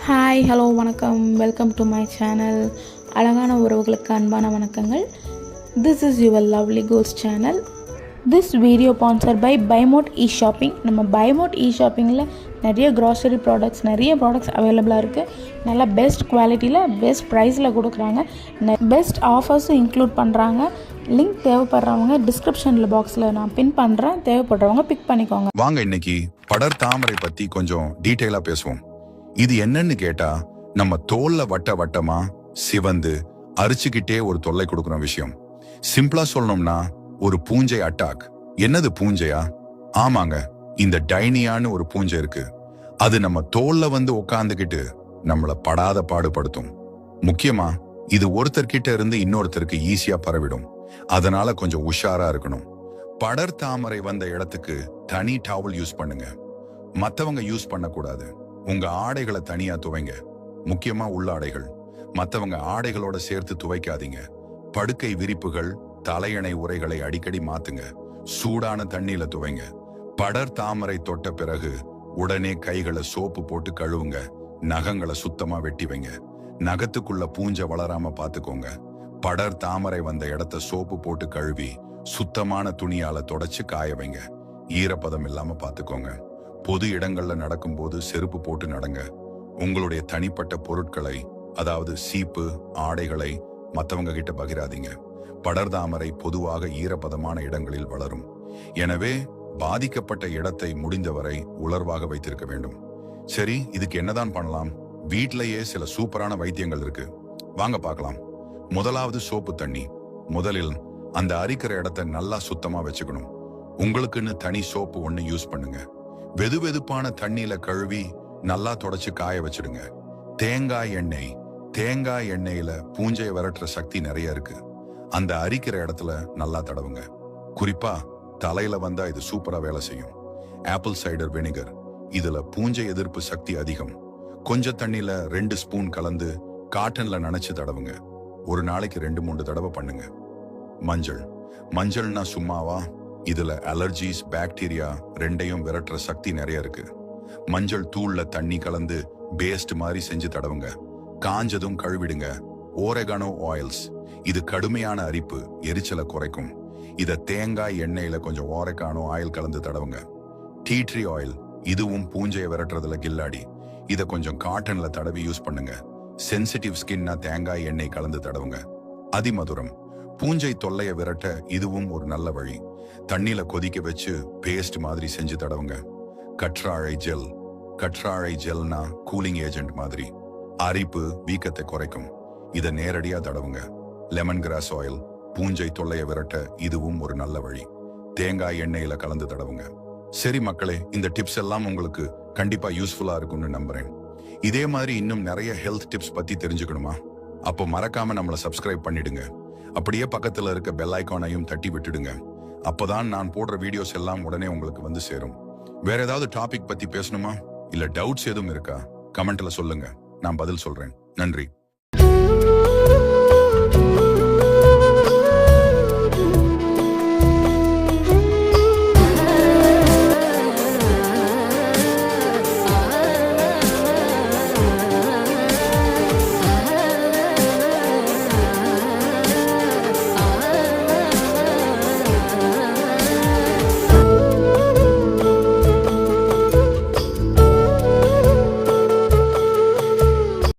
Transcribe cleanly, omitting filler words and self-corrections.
Hi hello வணக்கம், welcome to my channel. அழகான உறவுகளுக்கு அன்பான வணக்கங்கள். This is your lovely goals channel. This video sponsor by Bymot e shopping. நம்ம Bymot இ ஷாப்பிங்கில் நிறைய க்ராசரி ப்ராடக்ட்ஸ் அவைலபிளாக இருக்குது. நல்லா பெஸ்ட் குவாலிட்டியில் பெஸ்ட் ப்ரைஸில் கொடுக்குறாங்க. பெஸ்ட் ஆஃபர்ஸும் இன்க்ளூட் பண்ணுறாங்க. லிங்க் தேவைப்படுறவங்க டிஸ்கிரிப்ஷனில் பாக்ஸில் நான் பின் பண்ணுறேன். தேவைப்படுறவங்க பிக் பண்ணிக்கோங்க. வாங்க இன்னைக்கு படர் தாமரை பற்றி கொஞ்சம் டீட்டெயிலாக பேசுவோம். இது என்னன்னு கேட்டா, நம்ம தோல்ல வட்ட வட்டமா சிவந்து அரிச்சுக்கிட்டே ஒரு தொல்லை கொடுக்குற விஷயம். சிம்பிளா சொல்லணும்னா ஒரு பூஞ்சை அட்டாக். என்னது பூஞ்சையா? ஆமாங்க, இந்த டைனியான்னு ஒரு பூஞ்சை இருக்கு. அது நம்ம தோல்ல வந்து உட்காந்துக்கிட்டு நம்மள படாத பாடுபடுத்தும். முக்கியமா இது ஒருத்தர்கிட்ட இருந்து இன்னொருத்தருக்கு ஈஸியா பரவிடும். அதனால கொஞ்சம் உஷாரா இருக்கணும். படர் தாமரை வந்த இடத்துக்கு தனி டவல் யூஸ் பண்ணுங்க. மத்தவங்க யூஸ் பண்ணக்கூடாது. உங்க ஆடைகளை தனியா துவைங்க. முக்கியமா உள்ளாடைகள். மத்தவங்க ஆடைகளோட சேர்த்து துவைக்காதீங்க. படுக்கை விரிப்புகள், தலையணை உரைகளை அடிக்கடி மாத்துங்க. சூடான தண்ணியில துவைங்க. படர் தாமரை தொட்ட பிறகு உடனே கைகளை சோப்பு போட்டு கழுவுங்க. நகங்களை சுத்தமா வெட்டி வைங்க. நகத்துக்குள்ள பூஞ்சை வளராம பாத்துக்கோங்க. படர் தாமரை வந்த இடத்த சோப்பு போட்டு கழுவி சுத்தமான துணியால தொடச்சு காய வைங்க. ஈரப்பதம் இல்லாம பாத்துக்கோங்க. பொது இடங்கள்ல நடக்கும்போது செருப்பு போட்டு நடங்க. உங்களுடைய தனிப்பட்ட பொருட்களை, அதாவது சீப்பு, ஆடைகளை மத்தவங்க கிட்ட பகிராதீங்க. படர்தாமரை பொதுவாக ஈரப்பதமான இடங்களில் வளரும். எனவே பாதிக்கப்பட்ட இடத்தை முடிந்தவரை உலர்வாக வைத்திருக்க வேண்டும். சரி, இதுக்கு என்னதான் பண்ணலாம்? வீட்டிலேயே சில சூப்பரான வைத்தியங்கள் இருக்கு. வாங்க பார்க்கலாம். முதலாவது சோப்பு தண்ணி. முதலில் அந்த அரிக்கிற இடத்தை நல்லா சுத்தமா வச்சுக்கணும். உங்களுக்குன்னு தனி சோப்பு ஒண்ணு யூஸ் பண்ணுங்க. வெது வெதுப்பான தண்ணியில கழுவி நல்லா தொடச்சு காய வச்சிடுங்க. தேங்காய் எண்ணெய். தேங்காய் எண்ணெயில பூஞ்சையை விரட்டுற சக்தி நிறைய இருக்கு. அந்த அரிக்கிற இடத்துல நல்லா தடவுங்க. குறிப்பா தலையில வந்தா இது சூப்பரா வேலை செய்யும். Apple cider vinegar. இதுல பூஞ்சை எதிர்ப்பு சக்தி அதிகம். கொஞ்ச தண்ணியில 2 ஸ்பூன் கலந்து காட்டன்ல நனைச்சு தடவுங்க. ஒரு நாளைக்கு 2-3 தடவை பண்ணுங்க. மஞ்சள். மஞ்சள்னா சும்மாவா? இதுல அலர்ஜிஸ், பாக்டீரியா ரெண்டையும் விரட்டுற சக்தி நிறைய இருக்கு. மஞ்சள் தூள்ல தண்ணி கலந்து பேஸ்ட் மாதிரி செஞ்சு தடவுங்க. காஞ்சதும் கழுவிடுங்க. ஓரெகானோ ஆயில்ஸ். இது கடுமையான அரிப்பு, எரிச்சலை குறைக்கும். இத தேங்காய் எண்ணெயில கொஞ்சம் ஓரெகானோ ஆயில் கலந்து தடவுங்க. Tea tree oil. இதுவும் பூஞ்சையை விரட்டுறதுல கில்லாடி. இத கொஞ்சம் காட்டன்ல தடவி யூஸ் பண்ணுங்க. சென்சிட்டிவ் ஸ்கின்னா தேங்காய் எண்ணெய் கலந்து தடவுங்க. அதிமதுரம். பூஞ்சை தொல்லைய விரட்ட இதுவும் ஒரு நல்ல வழி. தண்ணியில கொதிக்க வச்சு பேஸ்ட் மாதிரி செஞ்சு தடவுங்க. கற்றாழை ஜெல். கற்றாழை ஜெல்னா கூலிங் ஏஜென்ட் மாதிரி. அரிப்பு, வீக்கத்தை குறைக்கும். இத நேரடியா தடவுங்க. Lemon grass oil. பூஞ்சை தொல்லைய விரட்ட இதுவும் ஒரு நல்ல வழி. தேங்காய் எண்ணெயில கலந்து தடவுங்க. சரி மக்களே, இந்த டிப்ஸ் எல்லாம் உங்களுக்கு கண்டிப்பா யூஸ்ஃபுல்லா இருக்கும்னு நம்புறேன். இதே மாதிரி இன்னும் நிறைய ஹெல்த் டிப்ஸ் பத்தி தெரிஞ்சுக்கணுமா? அப்போ மறக்காம நம்மளை சப்ஸ்கிரைப் பண்ணிடுங்க. அப்படியே பக்கத்துல இருக்க பெல் ஐகானையும் தட்டி விட்டுடுங்க. அப்பதான் நான் போடுற வீடியோஸ் எல்லாம் உடனே உங்களுக்கு வந்து சேரும். வேற ஏதாவது டாபிக் பத்தி பேசணுமா? இல்ல டவுட்ஸ் எதுவும் இருக்கா? கமெண்ட்ல சொல்லுங்க, நான் பதில் சொல்றேன். நன்றி.